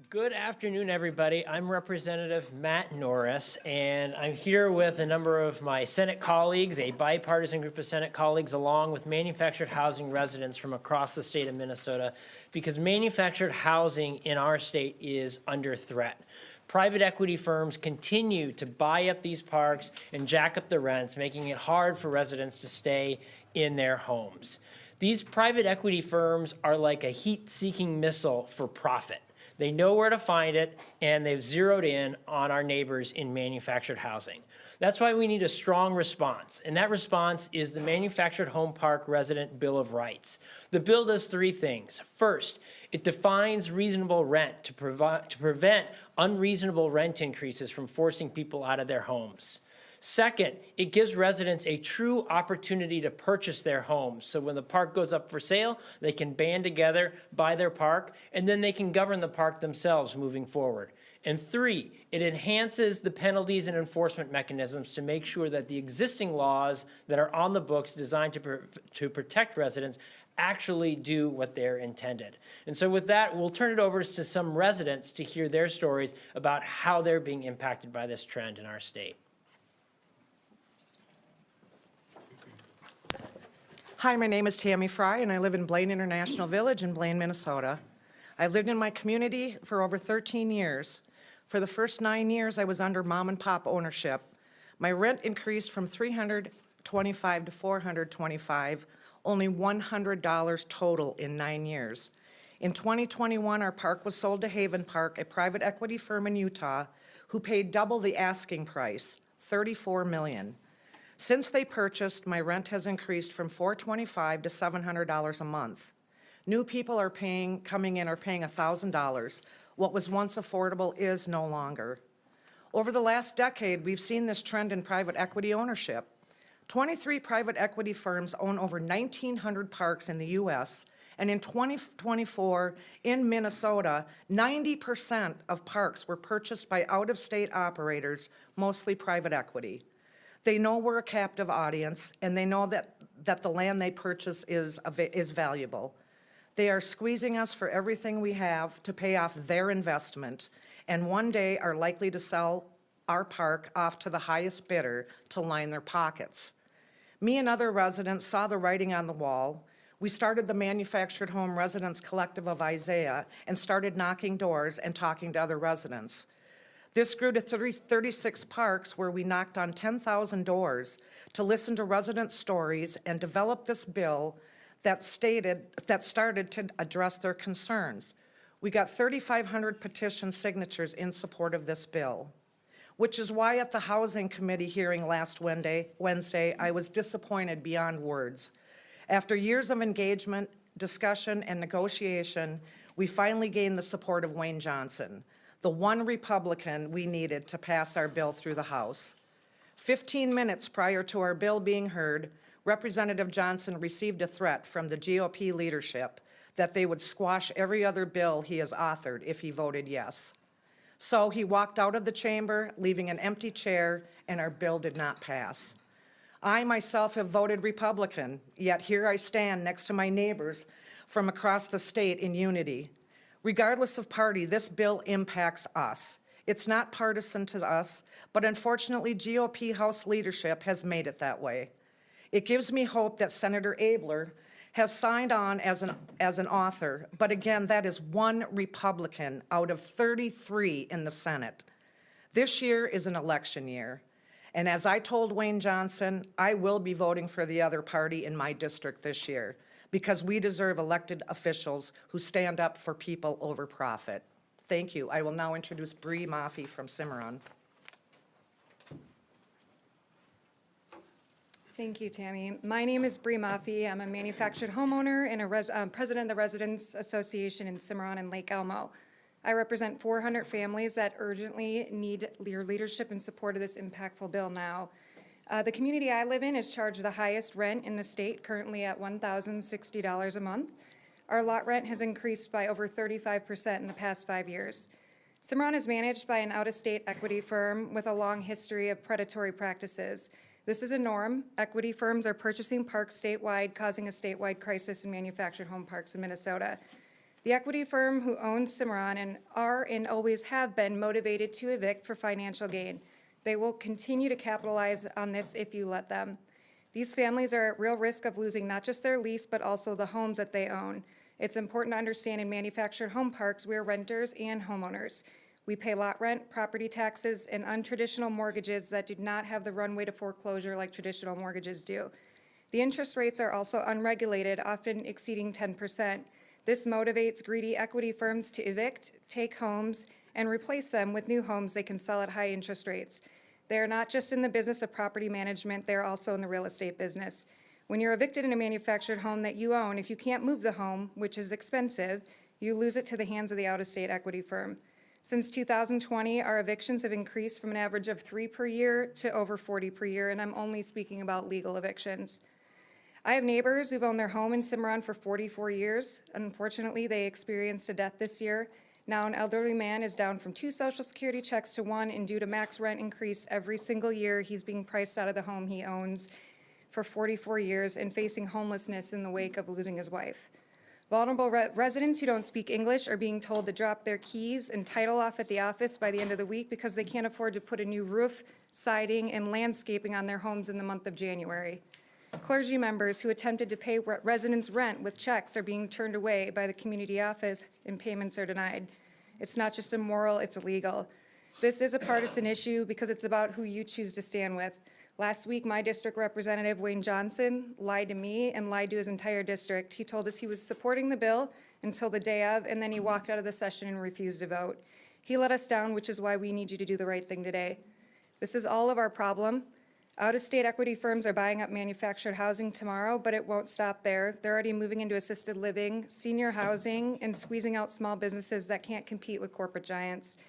Good afternoon, everybody. I'm Representative Matt Norris, and I'm here with a number of my Senate colleagues, a bipartisan group of Senate colleagues, along with manufactured housing residents from across the state of Minnesota, because manufactured housing in our state is under threat. Private equity firms continue to buy up these parks and jack up the rents, making it hard for residents to stay in their homes. These private equity firms are like a heat-seeking missile for profit. They know where to find it, and they've zeroed in on our neighbors in manufactured housing. That's why we need a strong response, and that response is the Manufactured Home Park Resident Bill of Rights. The bill does three things. First, it defines reasonable rent to prevent unreasonable rent increases from forcing people out of their homes. Second, it gives residents a true opportunity to purchase their homes. So when the park goes up for sale, they can band together, buy their park, and then they can govern the park themselves moving forward. And three, it enhances the penalties and enforcement mechanisms to make sure that the existing laws that are on the books designed to protect residents actually do what they're intended. And so with that, we'll turn it over to some residents to hear their stories about how they're being impacted by this trend in our state. Hi, my name is Tammy Fry, and I live in Blaine International Village in Blaine, Minnesota. I've lived in my community for over 13 years. For the first 9 years, I was under mom and pop ownership. My rent increased from $325 to $425, only $100 total in 9 years. In 2021, our park was sold to Haven Park, a private equity firm in Utah, who paid double the asking price, $34 million. Since they purchased, my rent has increased from $425 to $700 a month. New people are coming in are paying $1,000. What was once affordable is no longer. Over the last decade, we've seen this trend in private equity ownership. 23 private equity firms own over 1,900 parks in the U.S., and in 2024, in Minnesota, 90% of parks were purchased by out-of-state operators, mostly private equity. They know we're a captive audience, and they know that the land they purchase is valuable. They are squeezing us for everything we have to pay off their investment, and one day are likely to sell our park off to the highest bidder to line their pockets. Me and other residents saw the writing on the wall. We started the Manufactured Home Residents Collective of Isaiah and started knocking doors and talking to other residents. This grew to 36 parks where we knocked on 10,000 doors to listen to resident stories and develop this bill that started to address their concerns. We got 3,500 petition signatures in support of this bill, which is why at the Housing Committee hearing last Wednesday, I was disappointed beyond words. After years of engagement, discussion, and negotiation, we finally gained the support of Wayne Johnson, the one Republican we needed to pass our bill through the House. 15 minutes prior to our bill being heard, Representative Johnson received a threat from the GOP leadership that they would squash every other bill he has authored if he voted yes. So he walked out of the chamber, leaving an empty chair, and our bill did not pass. I myself have voted Republican, yet here I stand next to my neighbors from across the state in unity. Regardless of party, this bill impacts us. It's not partisan to us, but unfortunately GOP House leadership has made it that way. It gives me hope that Senator Abler has signed on as an author, but again, that is one Republican out of 33 in the Senate. This year is an election year, and as I told Wayne Johnson, I will be voting for the other party in my district this year, because we deserve elected officials who stand up for people over profit. Thank you. I will now introduce Bree Maffey from Cimarron. Thank you, Tammy. My name is Bree Maffey. I'm a manufactured homeowner and a president of the Residents Association in Cimarron and Lake Elmo. I represent 400 families that urgently need your leadership and support of this impactful bill now. The community I live in is charged the highest rent in the state, currently at $1,060 a month. Our lot rent has increased by over 35% in the past 5 years. Cimarron is managed by an out-of-state equity firm with a long history of predatory practices. This is a norm. Equity firms are purchasing parks statewide, causing a statewide crisis in manufactured home parks in Minnesota. The equity firm who owns Cimarron and are and always have been motivated to evict for financial gain. They will continue to capitalize on this if you let them. These families are at real risk of losing not just their lease, but also the homes that they own. It's important to understand in manufactured home parks, we are renters and homeowners. We pay lot rent, property taxes, and untraditional mortgages that do not have the runway to foreclosure like traditional mortgages do. The interest rates are also unregulated, often exceeding 10%. This motivates greedy equity firms to evict, take homes, and replace them with new homes they can sell at high interest rates. They are not just in the business of property management, they are also in the real estate business. When you're evicted in a manufactured home that you own, if you can't move the home, which is expensive, you lose it to the hands of the out-of-state equity firm. Since 2020, our evictions have increased from an average of 3 per year to over 40 per year, and I'm only speaking about legal evictions. I have neighbors who've owned their home in Cimarron for 44 years. Unfortunately, they experienced a death this year. Now an elderly man is down from 2 Social Security checks to 1, and due to max rent increase every single year, he's being priced out of the home he owns for 44 years and facing homelessness in the wake of losing his wife. Vulnerable residents who don't speak English are being told to drop their keys and title off at the office by the end of the week because they can't afford to put a new roof, siding, and landscaping on their homes in the month of January. Clergy members who attempted to pay residents' rent with checks are being turned away by the community office and payments are denied. It's not just immoral, it's illegal. This is a partisan issue because it's about who you choose to stand with. Last week, my district representative, Wayne Johnson, lied to me and lied to his entire district. He told us he was supporting the bill until the day of, and then he walked out of the session and refused to vote. He let us down, which is why we need you to do the right thing today. This is all of our problem. Out-of-state equity firms are buying up manufactured housing tomorrow, but it won't stop there. They're already moving into assisted living, senior housing, and squeezing out small businesses that can't compete with corporate giants.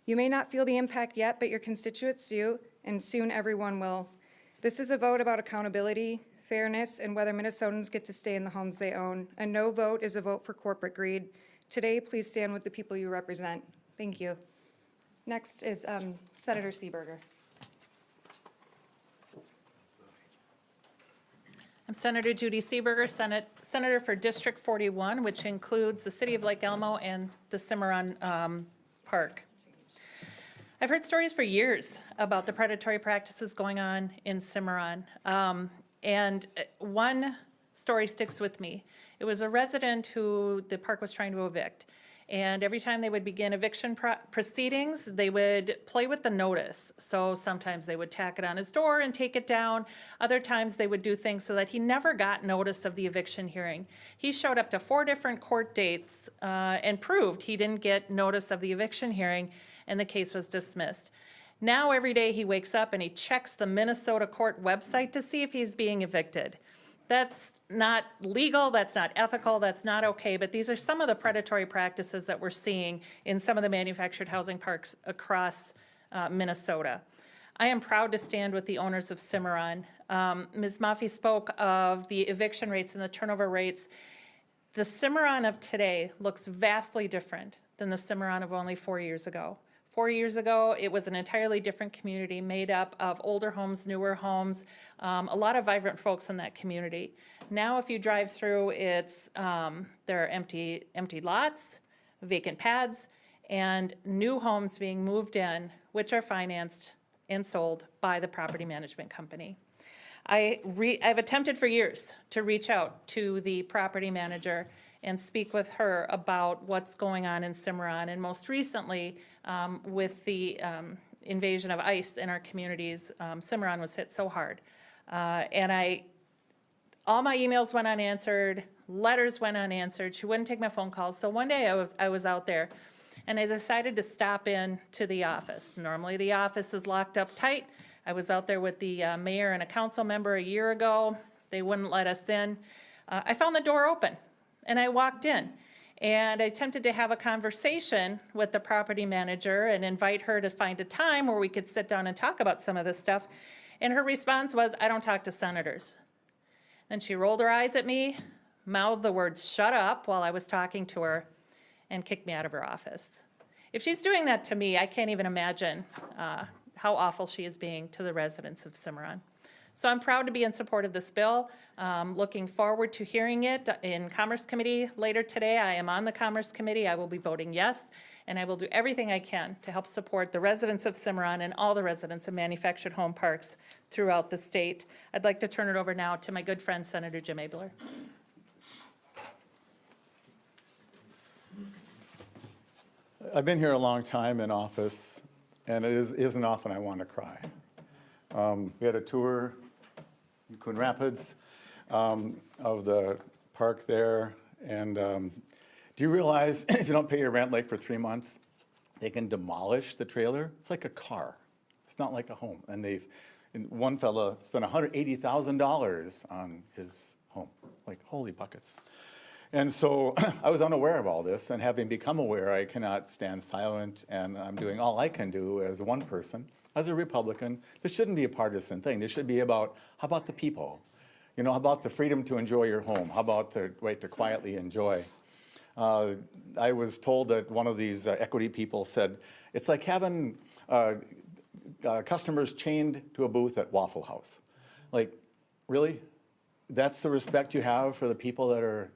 You may not feel the impact yet, but your constituents do, and soon everyone will. This is a vote about accountability, fairness, and whether Minnesotans get to stay in the homes they own. A no vote is a vote for corporate greed. Today, please stand with the people you represent. Thank you. Next is Senator Seeberger. I'm Senator Judy Seeberger, Senator for District 41, which includes the city of Lake Elmo and the Cimarron Park. I've heard stories for years about the predatory practices going on in Cimarron. And one story sticks with me. It was a resident who the park was trying to evict. And every time they would begin eviction proceedings, they would play with the notice. So sometimes they would tack it on his door and take it down. Other times they would do things so that he never got notice of the eviction hearing. He showed up to 4 different court dates and proved he didn't get notice of the eviction hearing, and the case was dismissed. Now every day he wakes up and he checks the Minnesota court website to see if he's being evicted. That's not legal, that's not ethical, that's not okay, but these are some of the predatory practices that we're seeing in some of the manufactured housing parks across Minnesota. I am proud to stand with the owners of Cimarron. Ms. Maffei spoke of the eviction rates and the turnover rates. The Cimarron of today looks vastly different than the Cimarron of only 4 years ago. 4 years ago, it was an entirely different community made up of older homes, newer homes, a lot of vibrant folks in that community. Now, if you drive through, there are empty lots, vacant pads, and new homes being moved in, which are financed and sold by the property management company. I've attempted for years to reach out to the property manager and speak with her about what's going on in Cimarron, and most recently, with the invasion of ICE in our communities, Cimarron was hit so hard. All my emails went unanswered, letters went unanswered, she wouldn't take my phone calls, so one day I was out there, and I decided to stop in to the office. Normally the office is locked up tight. I was out there with the mayor and a council member a year ago. They wouldn't let us in. I found the door open, and I walked in. And I attempted to have a conversation with the property manager and invite her to find a time where we could sit down and talk about some of this stuff. And her response was, "I don't talk to senators." Then she rolled her eyes at me, mouthed the words, "Shut up," while I was talking to her, and kicked me out of her office. If she's doing that to me, I can't even imagine how awful she is being to the residents of Cimarron. So I'm proud to be in support of this bill. Looking forward to hearing it in Commerce Committee later today. I am on the Commerce Committee. I will be voting yes, and I will do everything I can to help support the residents of Cimarron and all the residents of manufactured home parks throughout the state. I'd like to turn it over now to my good friend, Senator Jim Abler. I've been here a long time in office, and it isn't often I want to cry. We had a tour in Coon Rapids of the park there, and do you realize if you don't pay your rent like for 3 months, they can demolish the trailer? It's like a car. It's not like a home. And one fella spent $180,000 on his home. Like, holy buckets. And so I was unaware of all this, and having become aware, I cannot stand silent, and I'm doing all I can do as one person, as a Republican. This shouldn't be a partisan thing. This should be about, how about the people? You know, how about the freedom to enjoy your home? How about the right to quietly enjoy? I was told that one of these equity people said, it's like having customers chained to a booth at Waffle House. Like, really? That's the respect you have for the people that are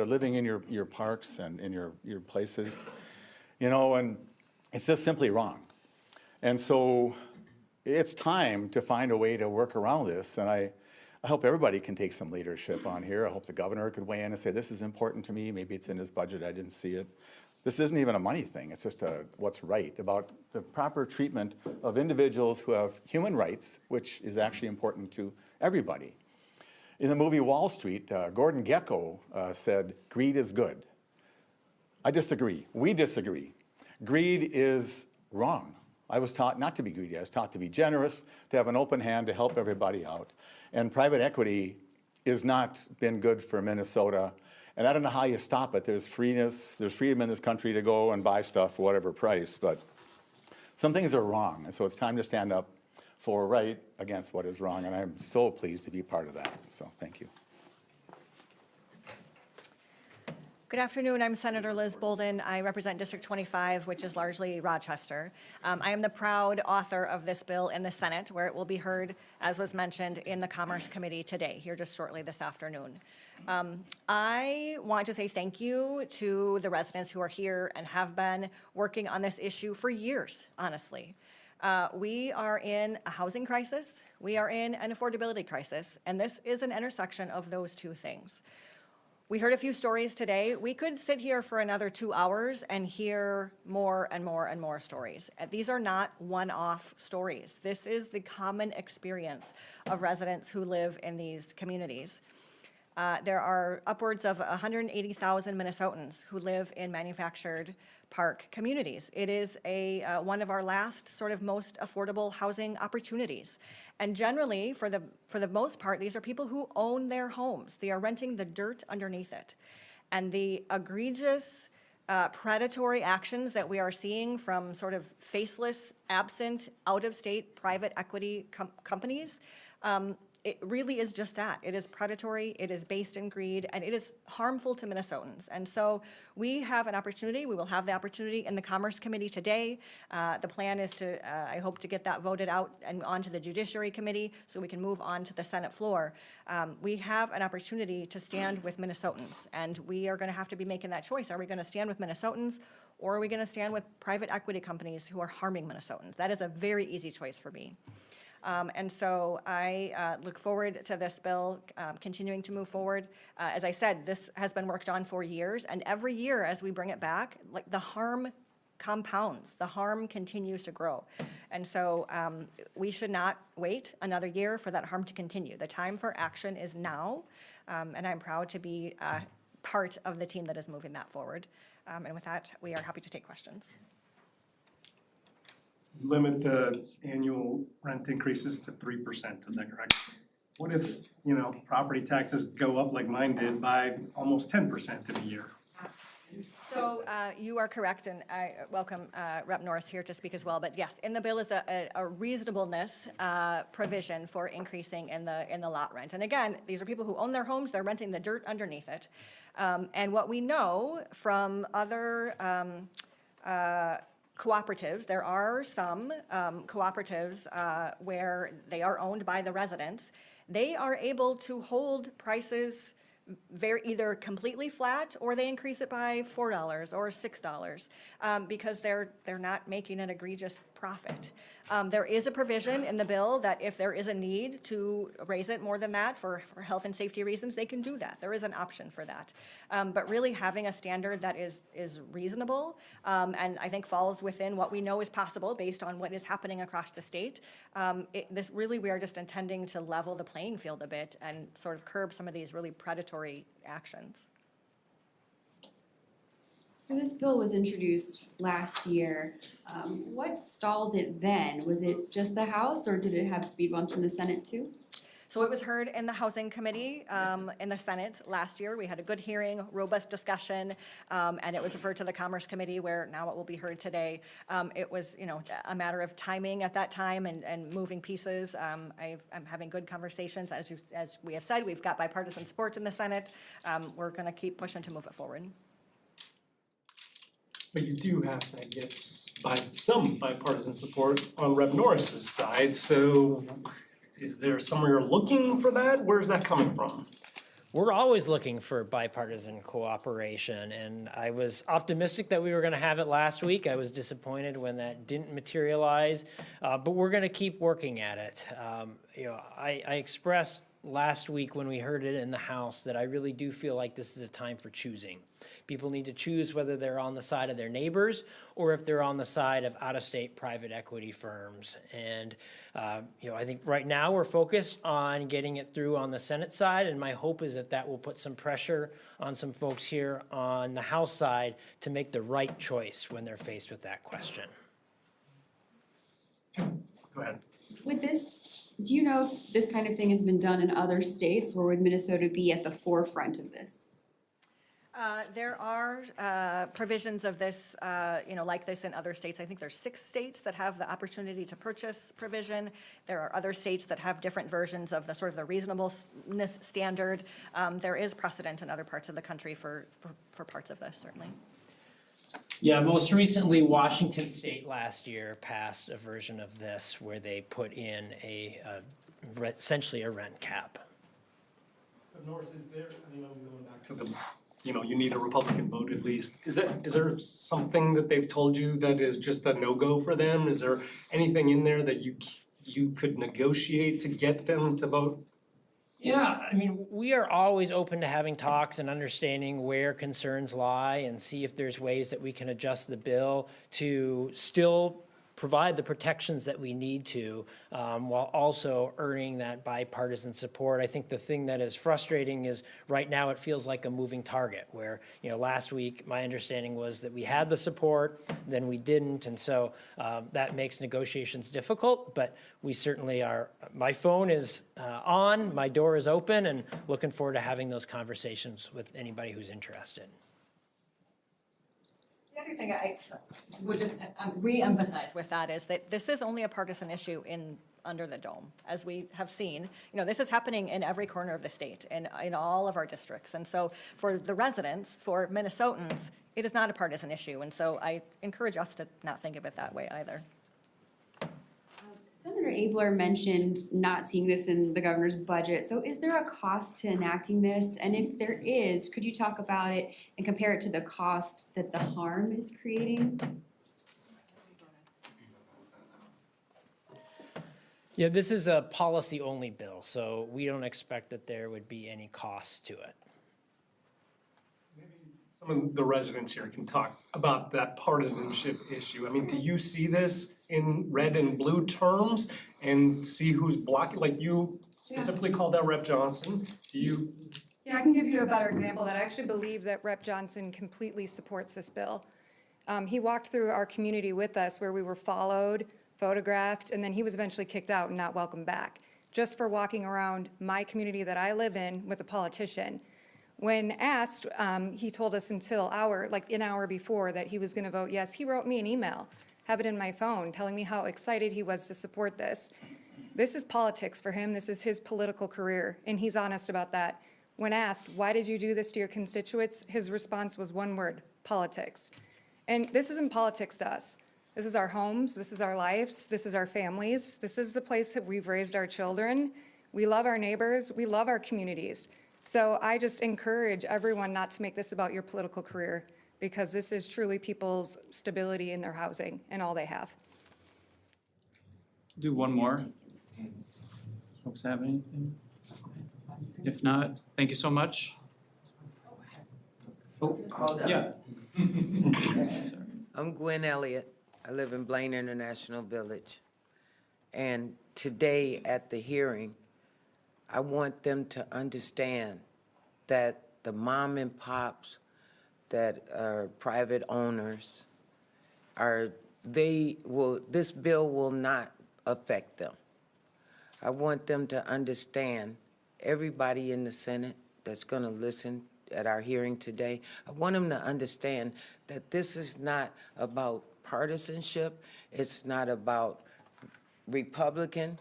living in your parks and in your places, you know, and it's just simply wrong. And so it's time to find a way to work around this, and I hope everybody can take some leadership on here. I hope the governor could weigh in and say, this is important to me. Maybe it's in his budget, I didn't see it. This isn't even a money thing, it's just what's right about the proper treatment of individuals who have human rights, which is actually important to everybody. In the movie Wall Street, Gordon Gekko said, greed is good. I disagree. We disagree. Greed is wrong. I was taught not to be greedy. I was taught to be generous, to have an open hand, to help everybody out. And private equity has not been good for Minnesota. And I don't know how you stop it. There's freedom in this country to go and buy stuff for whatever price, but some things are wrong. And so it's time to stand up for right against what is wrong, and I'm so pleased to be part of that. So thank you. Good afternoon. I'm Senator Liz Boldon. I represent District 25, which is largely Rochester. I am the proud author of this bill in the Senate, where it will be heard, as was mentioned, in the Commerce Committee today, here just shortly this afternoon. I want to say thank you to the residents who are here and have been working on this issue for years, honestly. We are in a housing crisis, we are in an affordability crisis, and this is an intersection of those two things. We heard a few stories today. We could sit here for another 2 hours and hear more and more and more stories. These are not one-off stories. This is the common experience of residents who live in these communities. There are upwards of 180,000 Minnesotans who live in manufactured park communities. It is one of our last sort of most affordable housing opportunities. And generally, for the most part, these are people who own their homes. They are renting the dirt underneath it. And the egregious predatory actions that we are seeing from sort of faceless, absent, out-of-state private equity companies, it really is just that. It is predatory, it is based in greed, and it is harmful to Minnesotans. And so we have an opportunity, we will have the opportunity in the Commerce Committee today. The plan is to, I hope to get that voted out and onto the Judiciary Committee so we can move on to the Senate floor. We have an opportunity to stand with Minnesotans, and we are gonna have to be making that choice. Are we gonna stand with Minnesotans, or are we gonna stand with private equity companies who are harming Minnesotans? That is a very easy choice for me. And so I look forward to this bill continuing to move forward. As I said, this has been worked on for years, and every year as we bring it back, like the harm compounds, the harm continues to grow. And so we should not wait another year for that harm to continue. The time for action is now, and I'm proud to be part of the team that is moving that forward. And with that, we are happy to take questions. Limit the annual rent increases to 3%, is that correct? What if, you know, property taxes go up like mine did by almost 10% in a year? So you are correct, and I welcome Rep. Norris here to speak as well. But yes, in the bill is a reasonableness provision for increasing in the lot rent. And again, these are people who own their homes; they're renting the dirt underneath it. And what we know from other cooperatives, there are some cooperatives where they are owned by the residents. They are able to hold prices either completely flat, or they increase it by $4 or $6 because they're not making an egregious profit. There is a provision in the bill that if there is a need to raise it more than that for health and safety reasons, they can do that. There is an option for that. But really having a standard that is reasonable and I think falls within what we know is possible based on what is happening across the state, we are just intending to level the playing field a bit and sort of curb some of these really predatory actions. So this bill was introduced last year. What stalled it then? Was it just the House, or did it have speed bumps in the Senate too? So it was heard in the Housing Committee in the Senate last year. We had a good hearing, robust discussion, and it was referred to the Commerce Committee, where now it will be heard today. It was, a matter of timing at that time and moving pieces. I'm having good conversations. As we have said, we've got bipartisan support in the Senate. We're going to keep pushing to move it forward. But you do have to get some bipartisan support on Rep. Norris's side, so is there somewhere looking for that? Where's that coming from? We're always looking for bipartisan cooperation, and I was optimistic that we were going to have it last week. I was disappointed when that didn't materialize, but we're going to keep working at it. I expressed last week when we heard it in the House that I really do feel like this is a time for choosing. People need to choose whether they're on the side of their neighbors or if they're on the side of out-of-state private equity firms. And, I think right now we're focused on getting it through on the Senate side, and my hope is that that will put some pressure on some folks here on the House side to make the right choice when they're faced with that question. Go ahead. With this, do you know if this kind of thing has been done in other states, or would Minnesota be at the forefront of this? There are provisions of this, like this in other states. I think there's 6 states that have the opportunity to purchase provision. There are other states that have different versions of the sort of the reasonableness standard. There is precedent in other parts of the country for parts of this, certainly. Yeah, most recently, Washington State last year passed a version of this where they put in essentially a rent cap. But Norris, is there, going back to the, you need a Republican vote at least. Is there something that they've told you that is just a no-go for them? Is there anything in there that you could negotiate to get them to vote? Yeah, we are always open to having talks and understanding where concerns lie and see if there's ways that we can adjust the bill to still provide the protections that we need to while also earning that bipartisan support. I think the thing that is frustrating is right now it feels like a moving target where, last week my understanding was that we had the support, then we didn't. And so that makes negotiations difficult, but we certainly are. My phone is on, my door is open, and looking forward to having those conversations with anybody who's interested. The other thing I would just re-emphasize with that is that this is only a partisan issue under the dome. As we have seen, this is happening in every corner of the state and in all of our districts. And so for the residents, for Minnesotans, it is not a partisan issue. And so I encourage us to not think of it that way either. Senator Abler mentioned not seeing this in the governor's budget. So is there a cost to enacting this? And if there is, could you talk about it and compare it to the cost that the harm is creating? Yeah, this is a policy-only bill, so we don't expect that there would be any cost to it. Some of the residents here can talk about that partisanship issue. Do you see this in red and blue terms and see who's blocking? Like you specifically called out Rep. Johnson. Do you? Yeah, I can give you a better example that I actually believe that Rep. Johnson completely supports this bill. He walked through our community with us where we were followed, photographed, and then he was eventually kicked out and not welcomed back, just for walking around my community that I live in with a politician. When asked, he told us an hour before that he was going to vote yes. He wrote me an email, have it in my phone, telling me how excited he was to support this. This is politics for him. This is his political career, and he's honest about that. When asked, why did you do this to your constituents, his response was one word: politics. And this isn't politics to us. This is our homes, this is our lives, this is our families, this is the place that we've raised our children. We love our neighbors, we love our communities. So I just encourage everyone not to make this about your political career, because this is truly people's stability in their housing and all they have. Do one more. Folks have anything? If not, thank you so much. Oh, yeah. Sorry. I'm Gwen Elliott. I live in Blaine International Village. And today at the hearing, I want them to understand that the mom and pops that are private owners this bill will not affect them. I want them to understand, everybody in the Senate that's gonna listen at our hearing today, I want them to understand that this is not about partisanship. It's not about Republican,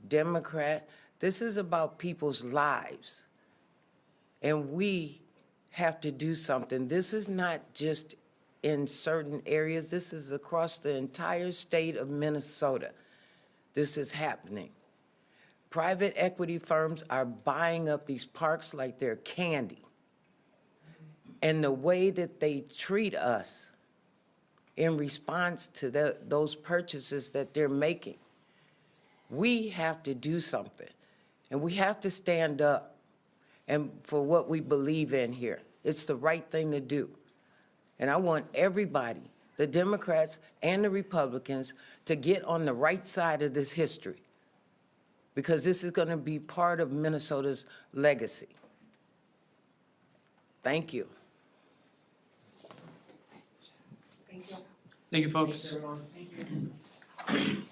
Democrat. This is about people's lives. And we have to do something. This is not just in certain areas. This is across the entire state of Minnesota. This is happening. Private equity firms are buying up these parks like they're candy. And the way that they treat us in response to those purchases that they're making, we have to do something. And we have to stand up and for what we believe in here. It's the right thing to do. And I want everybody, the Democrats and the Republicans, to get on the right side of this history, because this is going to be part of Minnesota's legacy. Thank you. Thank you, folks. Thanks, everyone. Thank you.